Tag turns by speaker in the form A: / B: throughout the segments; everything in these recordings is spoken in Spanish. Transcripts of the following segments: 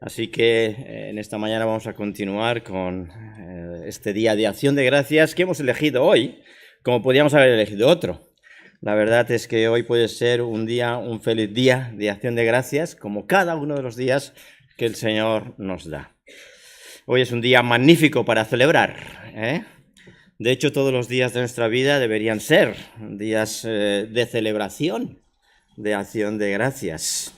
A: Así que en esta mañana vamos a continuar con este día de acción de gracias que hemos elegido hoy, como podíamos haber elegido otro. La verdad es que hoy puede ser un feliz día de acción de gracias, como cada uno de los días que el Señor nos da. Hoy es un día magnífico para celebrar, ¿eh? De hecho, todos los días de nuestra vida deberían ser días de celebración, de acción de gracias.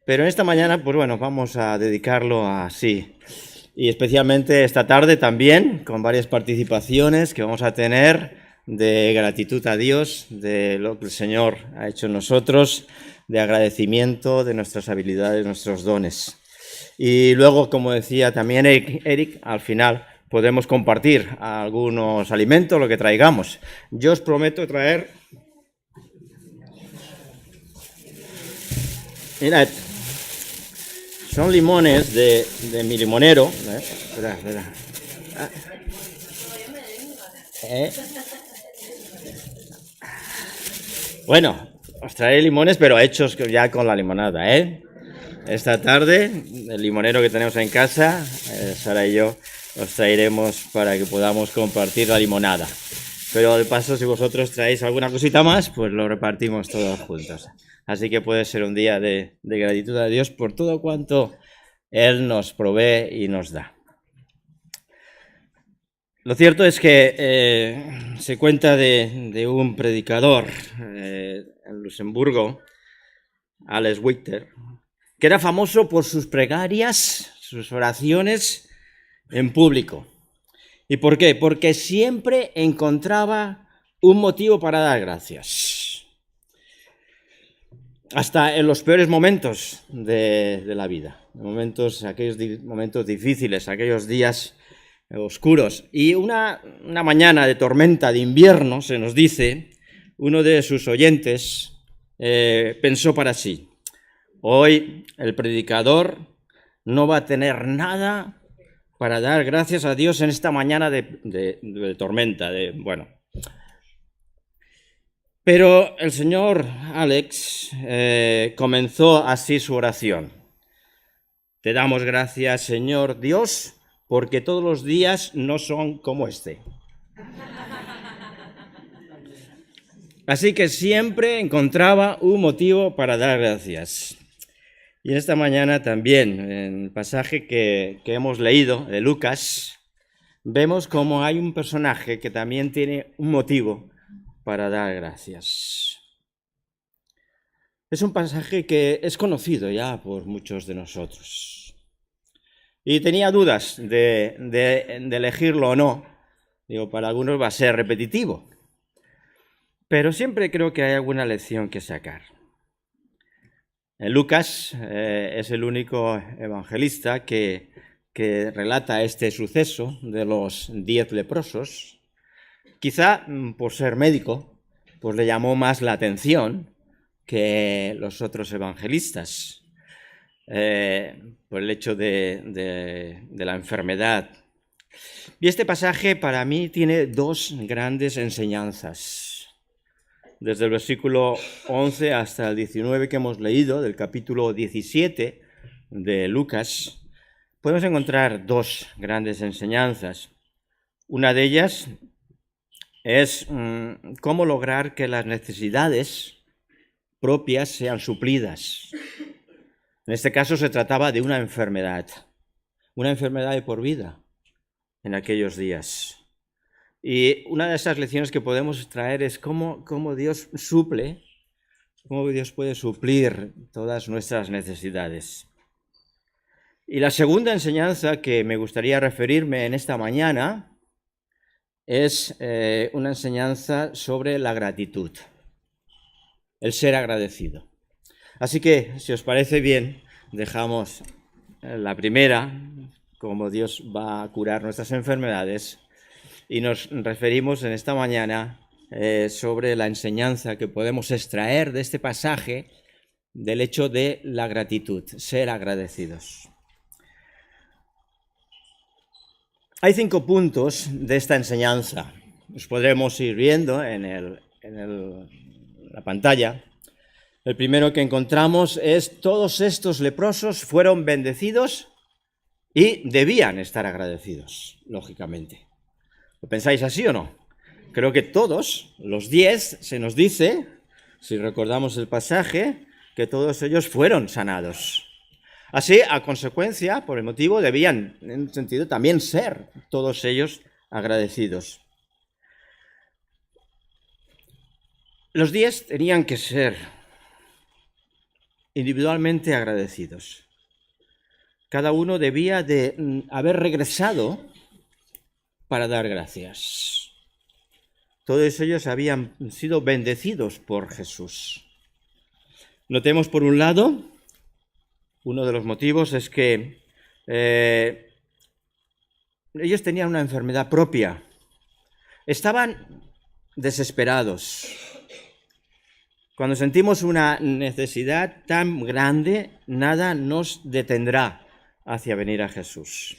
A: Pero en esta mañana, pues bueno, vamos a dedicarlo así. Y especialmente esta tarde también, con varias participaciones que vamos a tener de gratitud a Dios, de lo que el Señor ha hecho en nosotros, de agradecimiento de nuestras habilidades, nuestros dones. Y luego, como decía también Eric, al final podemos compartir algunos alimentos, lo que traigamos. Yo os prometo traer... Mirad, son limones de mi limonero. Espera. Bueno, os traeré limones, pero hechos ya con la limonada, ¿eh? Esta tarde, el limonero que tenemos en casa, Sara y yo, os traeremos para que podamos compartir la limonada. Pero de paso, si vosotros traéis alguna cosita más, pues lo repartimos todos juntos. Así que puede ser un día de gratitud a Dios por todo cuanto Él nos provee y nos da. Lo cierto es que se cuenta de un predicador en Luxemburgo, Alex Winter, que era famoso por sus plegarias, sus oraciones en público. ¿Y por qué? Porque siempre encontraba un motivo para dar gracias. Hasta en los peores momentos de la vida, aquellos momentos difíciles, aquellos días oscuros. Y una mañana de tormenta de invierno, se nos dice, uno de sus oyentes pensó para sí: hoy el predicador no va a tener nada para dar gracias a Dios en esta mañana de tormenta, Pero el señor Alex comenzó así su oración. Te damos gracias, Señor Dios, porque todos los días no son como este. Así que siempre encontraba un motivo para dar gracias. Y esta mañana también, en el pasaje que hemos leído de Lucas, vemos cómo hay un personaje que también tiene un motivo para dar gracias. Es un pasaje que es conocido ya por muchos de nosotros. Y tenía dudas de elegirlo o no. Para algunos va a ser repetitivo. Pero siempre creo que hay alguna lección que sacar. Lucas es el único evangelista que relata este suceso de los 10 leprosos. Quizá por ser médico, pues le llamó más la atención que los otros evangelistas, por el hecho de la enfermedad. Y este pasaje para mí tiene dos grandes enseñanzas. Desde el versículo 11 hasta el 19 que hemos leído, del capítulo 17 de Lucas, podemos encontrar dos grandes enseñanzas. Una de ellas es cómo lograr que las necesidades propias sean suplidas. En este caso se trataba de una enfermedad de por vida en aquellos días. Y una de esas lecciones que podemos traer es cómo Dios suple, cómo Dios puede suplir todas nuestras necesidades. Y la segunda enseñanza que me gustaría referirme en esta mañana es una enseñanza sobre la gratitud, el ser agradecido. Así que, si os parece bien, dejamos la primera, cómo Dios va a curar nuestras enfermedades, y nos referimos en esta mañana sobre la enseñanza que podemos extraer de este pasaje del hecho de la gratitud, ser agradecidos. Hay 5 puntos de esta enseñanza. Los podremos ir viendo en la pantalla. El primero que encontramos es: todos estos leprosos fueron bendecidos y debían estar agradecidos, lógicamente. ¿Lo pensáis así o no? Creo que todos, los 10, se nos dice, si recordamos el pasaje, que todos ellos fueron sanados. Así, a consecuencia, por el motivo, debían, en un sentido, también ser todos ellos agradecidos. Los 10 tenían que ser individualmente agradecidos. Cada uno debía de haber regresado para dar gracias. Todos ellos habían sido bendecidos por Jesús. Notemos, por un lado, uno de los motivos es que ellos tenían una enfermedad propia. Estaban desesperados. Cuando sentimos una necesidad tan grande, nada nos detendrá hacia venir a Jesús.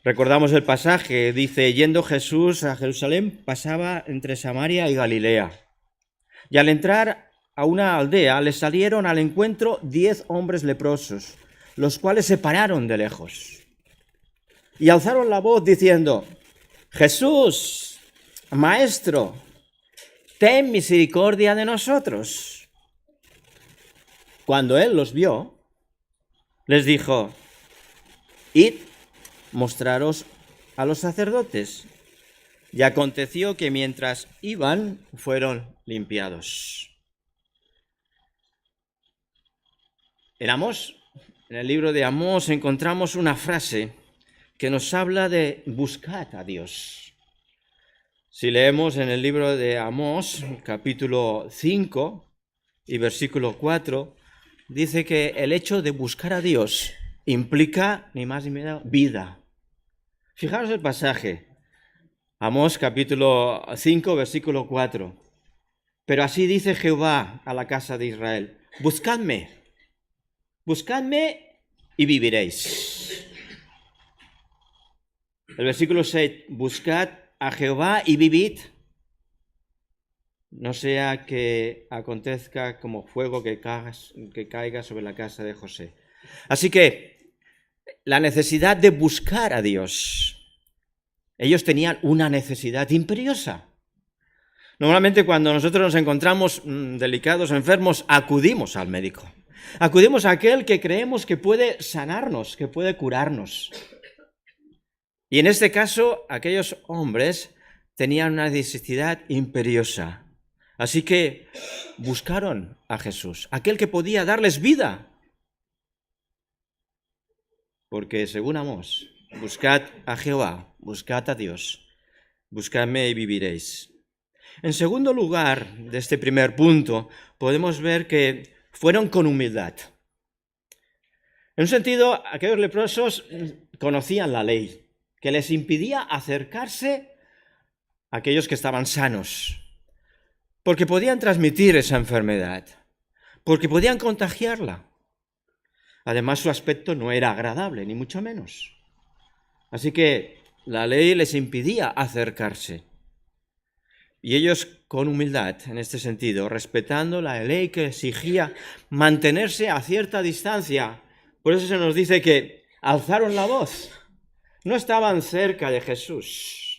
A: Recordamos el pasaje, dice: yendo Jesús a Jerusalén, pasaba entre Samaria y Galilea. Y al entrar a una aldea, le salieron al encuentro 10 hombres leprosos, los cuales se pararon de lejos. Y alzaron la voz diciendo: Jesús, Maestro, ten misericordia de nosotros. Cuando él los vio, les dijo: id, mostraros a los sacerdotes. Y aconteció que mientras iban, fueron limpiados. En Amós, en el libro de Amós, encontramos una frase que nos habla de buscar a Dios. Si leemos en el libro de Amós, capítulo 5 y versículo 4, dice que el hecho de buscar a Dios implica ni más ni menos vida. Fijaros el pasaje, Amós capítulo 5, versículo 4. Pero así dice Jehová a la casa de Israel: buscadme y viviréis. El versículo 6, buscad a Jehová y vivid, no sea que acontezca como fuego que caiga sobre la casa de José. Así que la necesidad de buscar a Dios, ellos tenían una necesidad imperiosa. Normalmente cuando nosotros nos encontramos delicados, enfermos, acudimos al médico. Acudimos a aquel que creemos que puede sanarnos, que puede curarnos. Y en este caso, aquellos hombres tenían una necesidad imperiosa. Así que buscaron a Jesús, aquel que podía darles vida. Porque según Amós, buscad a Jehová, buscad a Dios, buscadme y viviréis. En segundo lugar, de este primer punto, podemos ver que fueron con humildad. En un sentido, aquellos leprosos conocían la ley, que les impidía acercarse a aquellos que estaban sanos, porque podían transmitir esa enfermedad, porque podían contagiarla. Además, su aspecto no era agradable, ni mucho menos. Así que la ley les impidía acercarse. Y ellos, con humildad, en este sentido, respetando la ley que exigía mantenerse a cierta distancia. Por eso se nos dice que alzaron la voz. No estaban cerca de Jesús.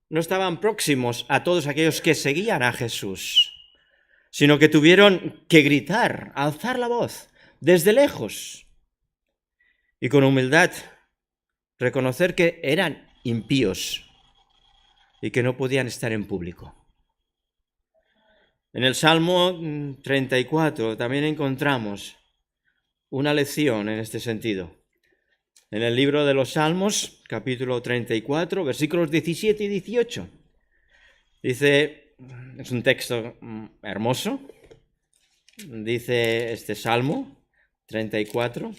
A: No estaban próximos a todos aquellos que seguían a Jesús, sino que tuvieron que gritar, alzar la voz desde lejos. Y con humildad reconocer que eran impíos y que no podían estar en público. En el Salmo 34 también encontramos una lección en este sentido. En el libro de los Salmos, capítulo 34, versículos 17 y 18. Dice, es un texto hermoso, dice este Salmo 34,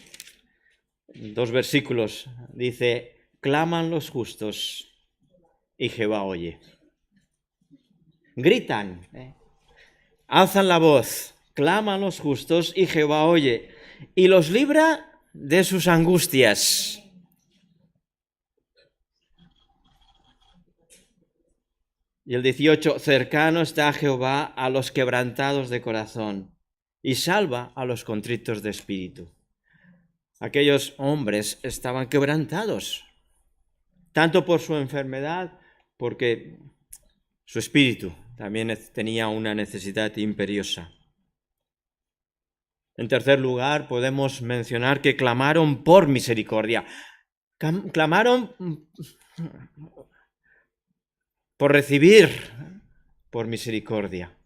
A: 2 versículos, dice: claman los justos y Jehová oye. Gritan, alzan la voz, claman los justos y Jehová oye, y los libra de sus angustias. Y el 18, cercano está Jehová a los quebrantados de corazón y salva a los contritos de espíritu. Aquellos hombres estaban quebrantados, tanto por su enfermedad, porque su espíritu también tenía una necesidad imperiosa. En tercer lugar, podemos mencionar que clamaron por misericordia. Clamaron por recibir por misericordia.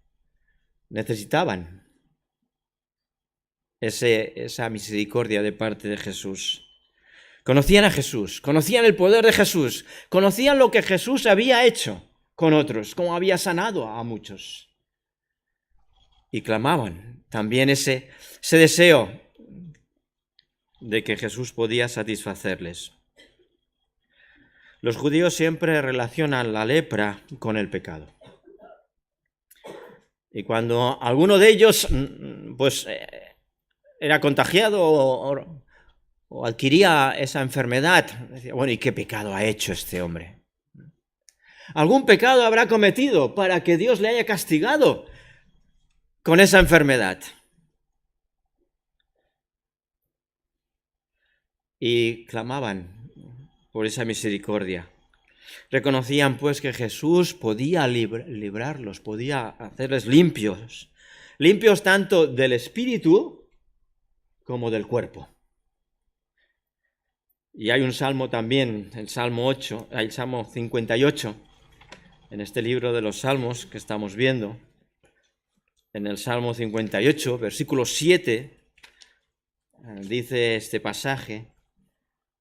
A: Necesitaban esa misericordia de parte de Jesús. Conocían a Jesús, conocían el poder de Jesús, conocían lo que Jesús había hecho con otros, cómo había sanado a muchos. Y clamaban también ese deseo de que Jesús podía satisfacerles. Los judíos siempre relacionan la lepra con el pecado. Y cuando alguno de ellos era contagiado o adquiría esa enfermedad, decía, bueno, ¿y qué pecado ha hecho este hombre? Algún pecado habrá cometido para que Dios le haya castigado con esa enfermedad. Y clamaban por esa misericordia. Reconocían pues que Jesús podía librarlos, podía hacerles limpios tanto del espíritu como del cuerpo. Y hay un salmo también, el Salmo 58, en este libro de los Salmos que estamos viendo. En el Salmo 58, versículo 7, dice este pasaje,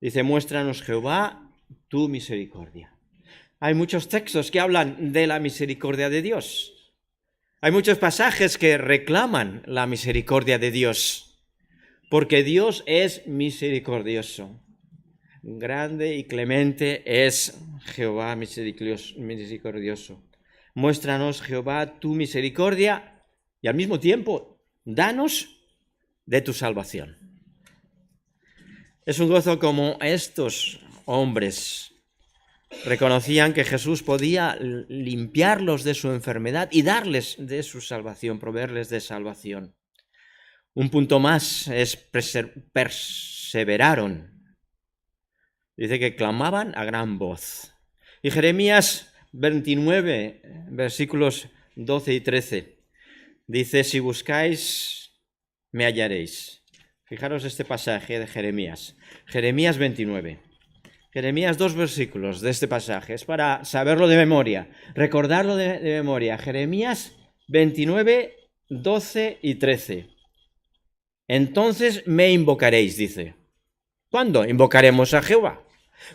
A: dice, muéstranos Jehová tu misericordia. Hay muchos textos que hablan de la misericordia de Dios. Hay muchos pasajes que reclaman la misericordia de Dios, porque Dios es misericordioso. Grande y clemente es Jehová misericordioso. Muéstranos, Jehová, tu misericordia y al mismo tiempo, danos de tu salvación. Es un gozo como estos hombres reconocían que Jesús podía limpiarlos de su enfermedad y darles de su salvación, proveerles de salvación. Un punto más es perseveraron. Dice que clamaban a gran voz. Y Jeremías 29, versículos 12 y 13, dice, si buscáis, me hallaréis. Fijaros este pasaje de Jeremías. Jeremías 29. Jeremías, 2 versículos de este pasaje. Es para saberlo de memoria, recordarlo de memoria. Jeremías 29, 12 y 13. Entonces me invocaréis, dice. ¿Cuándo invocaremos a Jehová?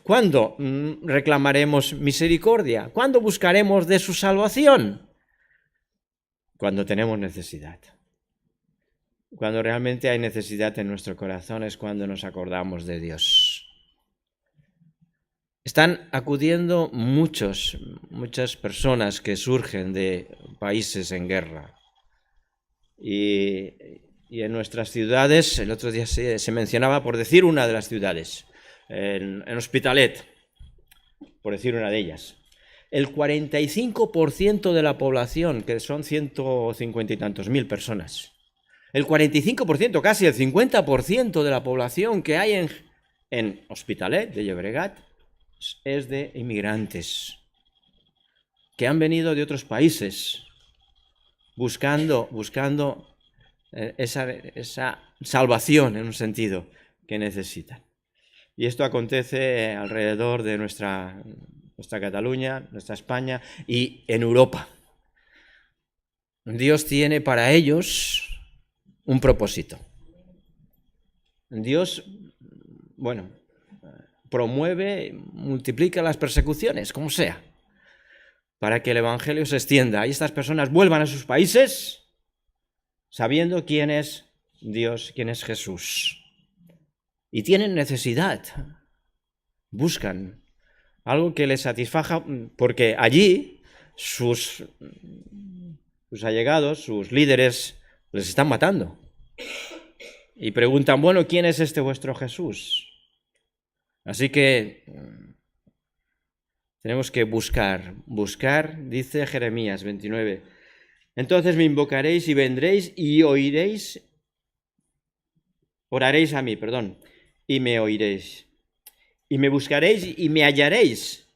A: ¿Cuándo reclamaremos misericordia? ¿Cuándo buscaremos de su salvación? Cuando tenemos necesidad. Cuando realmente hay necesidad en nuestro corazón es cuando nos acordamos de Dios. Están acudiendo muchas personas que surgen de países en guerra. Y en nuestras ciudades, el otro día se mencionaba, por decir una de las ciudades, en Hospitalet, por decir una de ellas, el 45% de la población, que son 150 y tantos mil personas, el 45%, casi el 50% de la población que hay en Hospitalet de Llobregat es de inmigrantes que han venido de otros países buscando esa salvación en un sentido que necesitan. Y esto acontece alrededor de nuestra Cataluña, nuestra España y en Europa. Dios tiene para ellos un propósito. Dios, promueve, multiplica las persecuciones, como sea, para que el evangelio se extienda y estas personas vuelvan a sus países sabiendo quién es Dios, quién es Jesús. Y tienen necesidad, buscan algo que les satisfaga, porque allí sus allegados, sus líderes, les están matando. Y preguntan, bueno, ¿quién es este vuestro Jesús? Así que Tenemos que buscar, dice Jeremías 29. Entonces me invocaréis y vendréis y oraréis a mí, y me oiréis. Y me buscaréis y me hallaréis,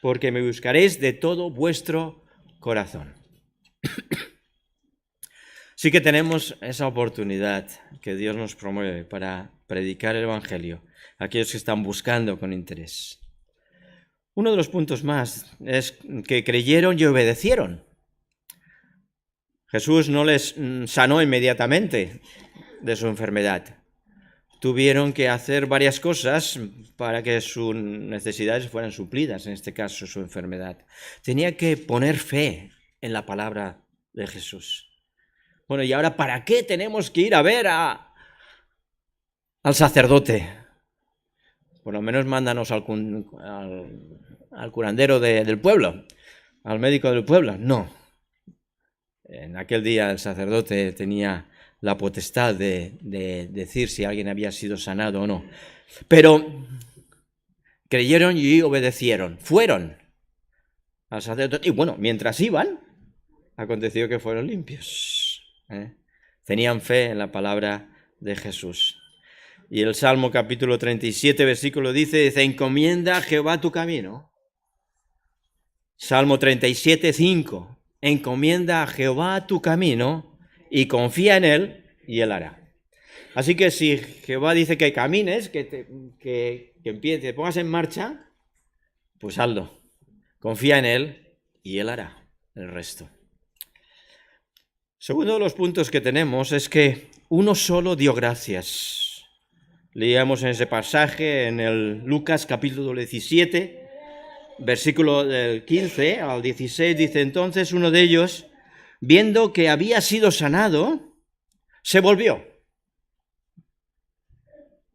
A: porque me buscaréis de todo vuestro corazón. Sí que tenemos esa oportunidad que Dios nos promueve para predicar el Evangelio a aquellos que están buscando con interés. Uno de los puntos más es que creyeron y obedecieron. Jesús no les sanó inmediatamente de su enfermedad. Tuvieron que hacer varias cosas para que sus necesidades fueran suplidas, en este caso su enfermedad. Tenía que poner fe en la palabra de Jesús. Bueno, ¿y ahora para qué tenemos que ir a ver al sacerdote? Por lo menos mándanos al curandero del pueblo, al médico del pueblo. No. En aquel día el sacerdote tenía la potestad de decir si alguien había sido sanado o no. Pero creyeron y obedecieron. Fueron al sacerdote. Y bueno, mientras iban, aconteció que fueron limpios. Tenían fe en la palabra de Jesús. Y el Salmo capítulo 37, versículo dice, encomienda a Jehová tu camino. Salmo 37, 5. Encomienda a Jehová tu camino y confía en él y él hará. Así que si Jehová dice que camines, que empieces, te pongas en marcha, pues hazlo. Confía en él y él hará el resto. Segundo de los puntos que tenemos es que uno solo dio gracias. Leíamos en ese pasaje en el Lucas capítulo 17, versículo del 15 al 16, dice, entonces uno de ellos, viendo que había sido sanado, se volvió,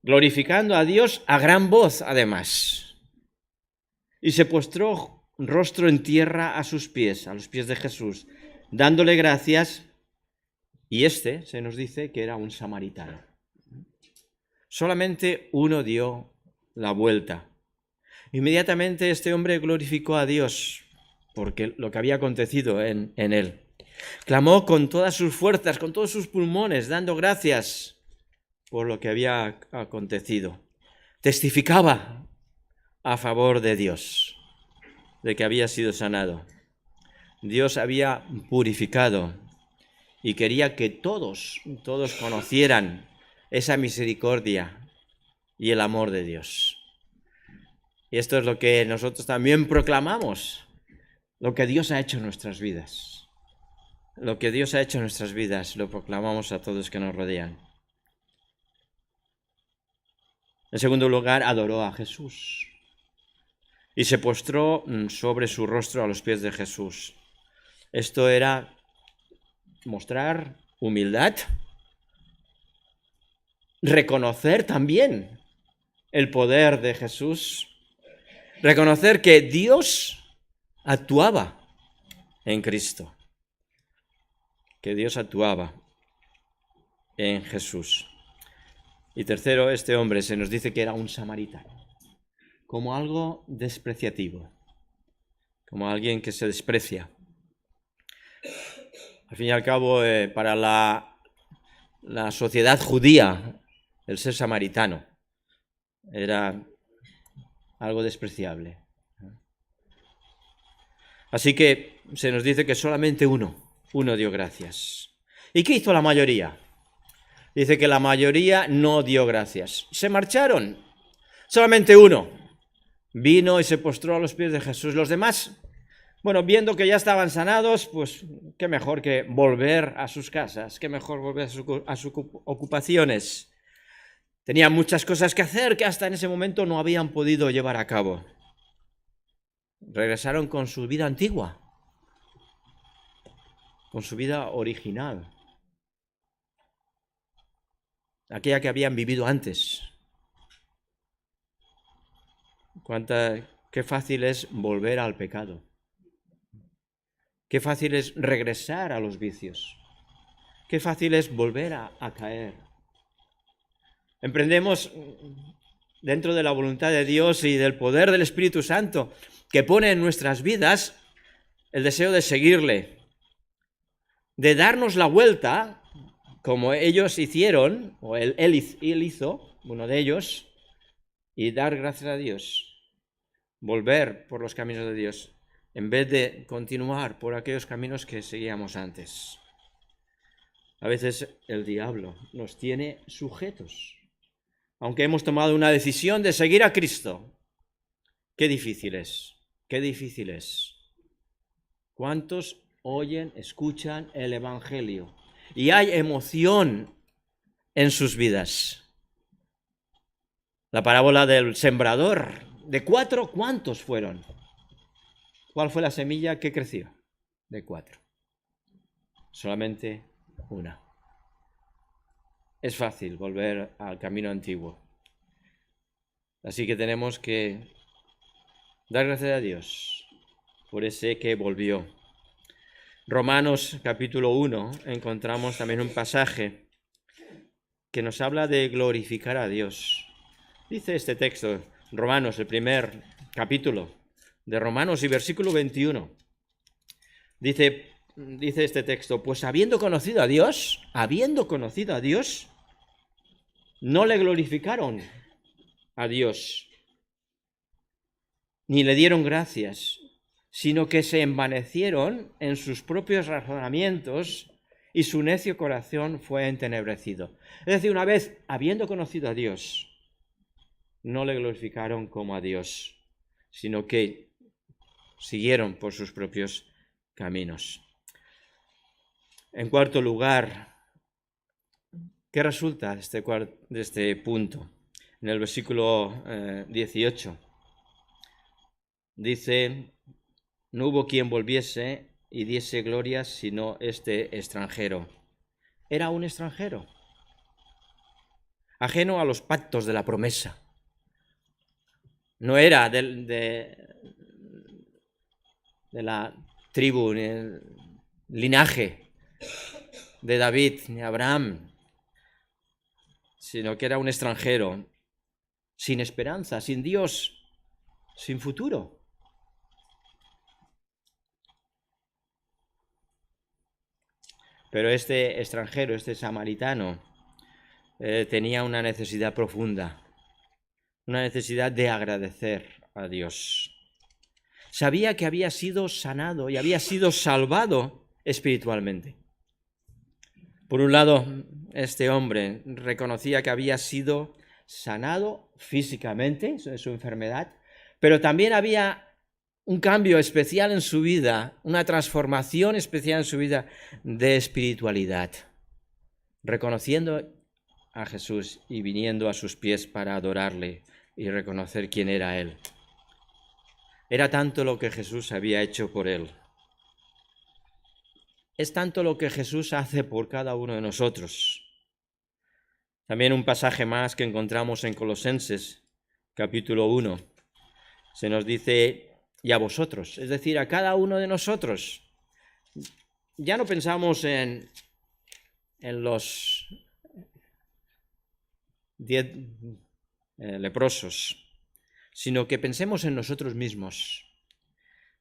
A: glorificando a Dios a gran voz además, y se postró rostro en tierra a los pies de Jesús, dándole gracias, y se nos dice que era un samaritano. Solamente uno dio la vuelta. Inmediatamente este hombre glorificó a Dios porque lo que había acontecido en él. Clamó con todas sus fuerzas, con todos sus pulmones, dando gracias por lo que había acontecido. Testificaba a favor de Dios, de que había sido sanado. Dios había purificado y quería que todos conocieran esa misericordia y el amor de Dios. Y esto es lo que nosotros también proclamamos, lo que Dios ha hecho en nuestras vidas. Lo que Dios ha hecho en nuestras vidas lo proclamamos a todos que nos rodean. En segundo lugar, adoró a Jesús y se postró sobre su rostro a los pies de Jesús. Esto era mostrar humildad, reconocer también el poder de Jesús, reconocer que Dios actuaba en Cristo, que Dios actuaba en Jesús. Y tercero, este hombre se nos dice que era un samaritano, como algo despreciativo, como alguien que se desprecia. Al fin y al cabo, para la sociedad judía, el ser samaritano era algo despreciable. Así que se nos dice que solamente uno dio gracias. ¿Y qué hizo la mayoría? Dice que la mayoría no dio gracias. Se marcharon. Solamente uno vino y se postró a los pies de Jesús. Los demás, bueno, viendo que ya estaban sanados, pues qué mejor que volver a sus casas, qué mejor volver a sus ocupaciones. Tenían muchas cosas que hacer que hasta en ese momento no habían podido llevar a cabo. Regresaron con su vida antigua, con su vida original, aquella que habían vivido antes. Qué fácil es volver al pecado. Qué fácil es regresar a los vicios. Qué fácil es volver a caer. Emprendemos dentro de la voluntad de Dios y del poder del Espíritu Santo que pone en nuestras vidas, el deseo de seguirle, de darnos la vuelta, como ellos hicieron, o él hizo, uno de ellos, y dar gracias a Dios, volver por los caminos de Dios, en vez de continuar por aquellos caminos que seguíamos antes. A veces el diablo nos tiene sujetos, aunque hemos tomado una decisión de seguir a Cristo. Qué difícil es, qué difícil es. ¿Cuántos oyen, escuchan el Evangelio y hay emoción en sus vidas? La parábola del sembrador, de 4, ¿cuántos fueron? ¿Cuál fue la semilla que creció? De 4. Solamente una. Es fácil volver al camino antiguo. Así que tenemos que dar gracias a Dios por ese que volvió. Romanos capítulo 1 encontramos también un pasaje que nos habla de glorificar a Dios. Dice este texto, Romanos, el primer capítulo de Romanos y versículo 21. Dice este texto, pues habiendo conocido a Dios, no le glorificaron a Dios, ni le dieron gracias, sino que se envanecieron en sus propios razonamientos y su necio corazón fue entenebrecido. Es decir, una vez habiendo conocido a Dios, no le glorificaron como a Dios, sino que siguieron por sus propios caminos. En cuarto lugar, ¿qué resulta de este punto? En el versículo 18 dice, no hubo quien volviese y diese gloria sino este extranjero. Era un extranjero, ajeno a los pactos de la promesa. No era de la tribu, ni el linaje de David ni Abraham, sino que era un extranjero, sin esperanza, sin Dios, sin futuro. Pero este extranjero, este samaritano, tenía una necesidad profunda, una necesidad de agradecer a Dios. Sabía que había sido sanado y había sido salvado espiritualmente. Por un lado, este hombre reconocía que había sido sanado físicamente de su enfermedad, pero también había un cambio especial en su vida, una transformación especial en su vida de espiritualidad, reconociendo a Jesús y viniendo a sus pies para adorarle y reconocer quién era Él. Era tanto lo que Jesús había hecho por él. Es tanto lo que Jesús hace por cada uno de nosotros. También un pasaje más que encontramos en Colosenses, capítulo 1. Se nos dice, y a vosotros, es decir, a cada uno de nosotros. Ya no pensamos en los 10 leprosos, sino que pensemos en nosotros mismos.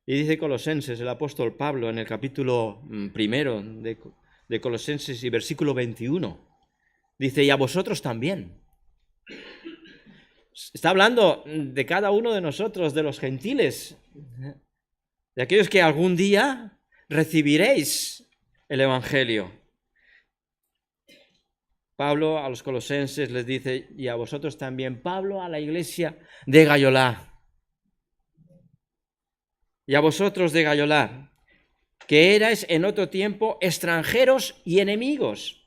A: Y dice Colosenses, el apóstol Pablo, en el capítulo 1 de Colosenses y versículo 21, dice, y a vosotros también. Está hablando de cada uno de nosotros, de los gentiles, de aquellos que algún día recibiréis el Evangelio. Pablo a los colosenses les dice, y a vosotros también. Pablo a la iglesia de Gayolá. Y a vosotros de Gayolá, que erais en otro tiempo extranjeros y enemigos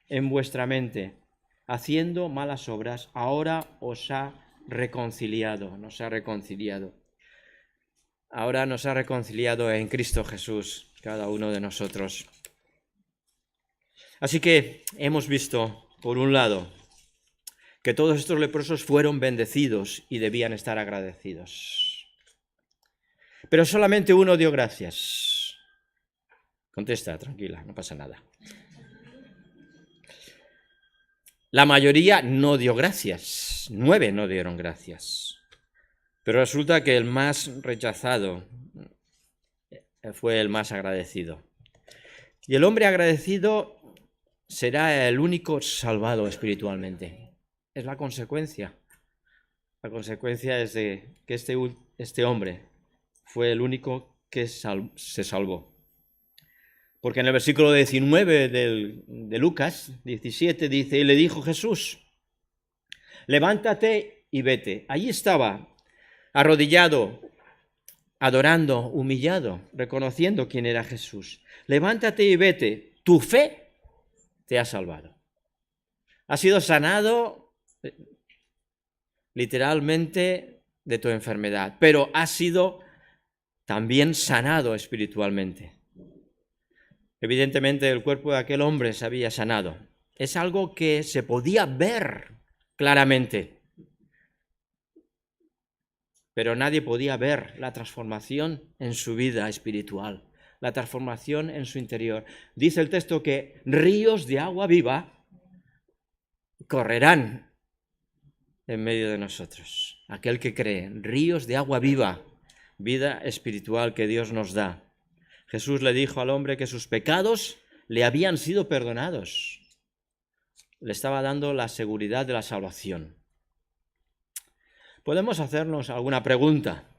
A: en vuestra mente, haciendo malas obras, ahora os ha reconciliado, nos ha reconciliado. Ahora nos ha reconciliado en Cristo Jesús, cada uno de nosotros. Así que hemos visto, por un lado, que todos estos leprosos fueron bendecidos y debían estar agradecidos. Pero solamente uno dio gracias. Contesta, tranquila, no pasa nada. La mayoría no dio gracias, 9 no dieron gracias. Pero resulta que el más rechazado fue el más agradecido. Y el hombre agradecido será el único salvado espiritualmente. Es la consecuencia. La consecuencia es de que este hombre fue el único que se salvó. Porque en el versículo 19 de Lucas 17 dice, y le dijo Jesús, levántate y vete. Allí estaba, arrodillado, adorando, humillado, reconociendo quién era Jesús. Levántate y vete, tu fe te ha salvado. Has sido sanado literalmente de tu enfermedad, pero has sido también sanado espiritualmente. Evidentemente el cuerpo de aquel hombre se había sanado. Es algo que se podía ver claramente, pero nadie podía ver la transformación en su vida espiritual, la transformación en su interior. Dice el texto que ríos de agua viva correrán en medio de nosotros. Aquel que cree, ríos de agua viva, vida espiritual que Dios nos da. Jesús le dijo al hombre que sus pecados le habían sido perdonados. Le estaba dando la seguridad de la salvación. Podemos hacernos alguna pregunta.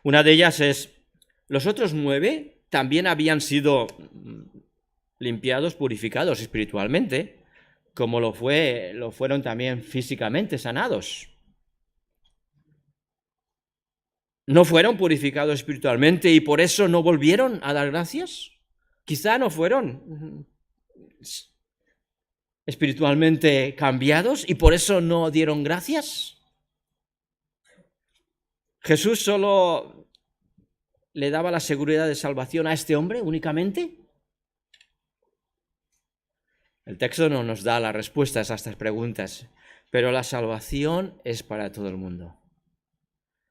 A: Una de ellas es, ¿los otros 9 también habían sido limpiados, purificados espiritualmente, como lo fueron también físicamente sanados? ¿No fueron purificados espiritualmente y por eso no volvieron a dar gracias? Quizá no fueron espiritualmente cambiados y por eso no dieron gracias. ¿Jesús solo le daba la seguridad de salvación a este hombre únicamente? El texto no nos da las respuestas a estas preguntas, pero la salvación es para todo el mundo.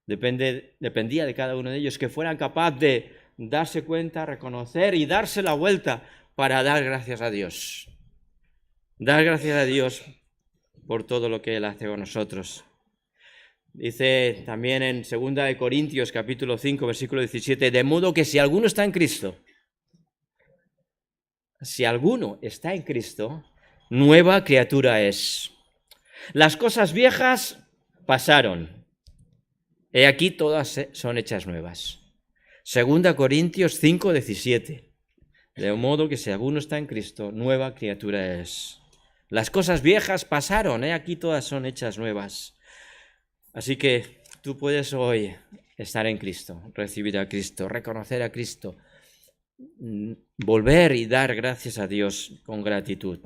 A: Dependía de cada uno de ellos que fueran capaces de darse cuenta, reconocer y darse la vuelta para dar gracias a Dios. Dar gracias a Dios por todo lo que Él hace con nosotros. Dice también en 2 Corintios capítulo 5, versículo 17, de modo que si alguno está en Cristo, nueva criatura es. Las cosas viejas pasaron. He aquí todas son hechas nuevas. 2 Corintios 5, 17. De modo que si alguno está en Cristo, nueva criatura es. Las cosas viejas pasaron, aquí todas son hechas nuevas. Así que tú puedes hoy estar en Cristo, recibir a Cristo, reconocer a Cristo, volver y dar gracias a Dios con gratitud.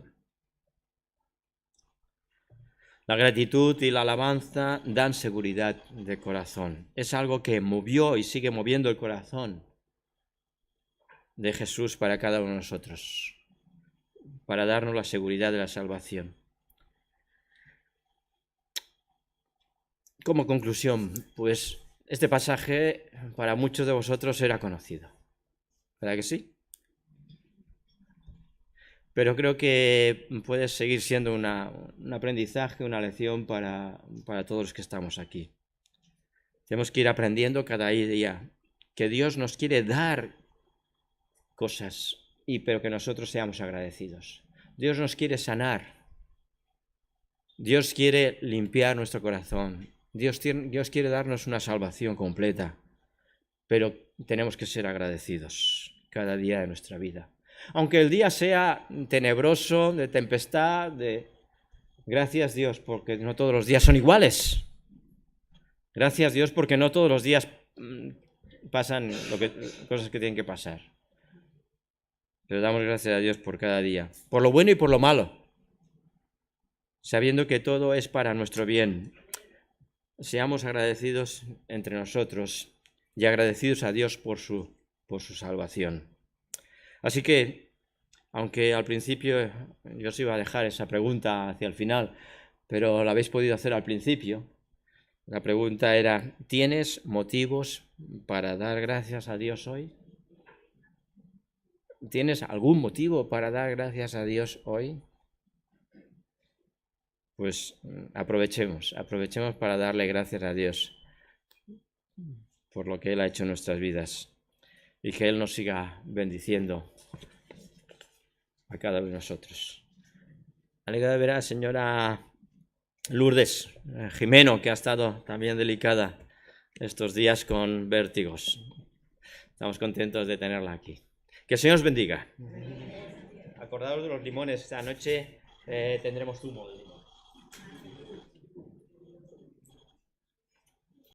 A: La gratitud y la alabanza dan seguridad de corazón. Es algo que movió y sigue moviendo el corazón de Jesús para cada uno de nosotros, para darnos la seguridad de la salvación. Como conclusión, pues este pasaje para muchos de vosotros era conocido, ¿verdad que sí? Pero creo que puede seguir siendo un aprendizaje, una lección para todos los que estamos aquí. Tenemos que ir aprendiendo cada día que Dios nos quiere dar cosas, pero que nosotros seamos agradecidos. Dios nos quiere sanar. Dios quiere limpiar nuestro corazón. Dios quiere darnos una salvación completa, pero tenemos que ser agradecidos cada día de nuestra vida. Aunque el día sea tenebroso, de tempestad, gracias Dios, porque no todos los días son iguales. Gracias Dios, porque no todos los días pasan cosas que tienen que pasar. Pero damos gracias a Dios por cada día, por lo bueno y por lo malo, sabiendo que todo es para nuestro bien. Seamos agradecidos entre nosotros y agradecidos a Dios por su salvación. Así que, aunque al principio yo os iba a dejar esa pregunta hacia el final, pero la habéis podido hacer al principio, la pregunta era, ¿tienes motivos para dar gracias a Dios hoy? ¿Tienes algún motivo para dar gracias a Dios hoy? pues aprovechemos para darle gracias a Dios por lo que Él ha hecho en nuestras vidas y que Él nos siga bendiciendo a cada uno de nosotros. Alegra de ver a la señora Lourdes Jimeno, que ha estado también delicada estos días con vértigos. Estamos contentos de tenerla aquí. Que el Señor os bendiga. Acordaos de los limones. Esta noche tendremos zumo de limón.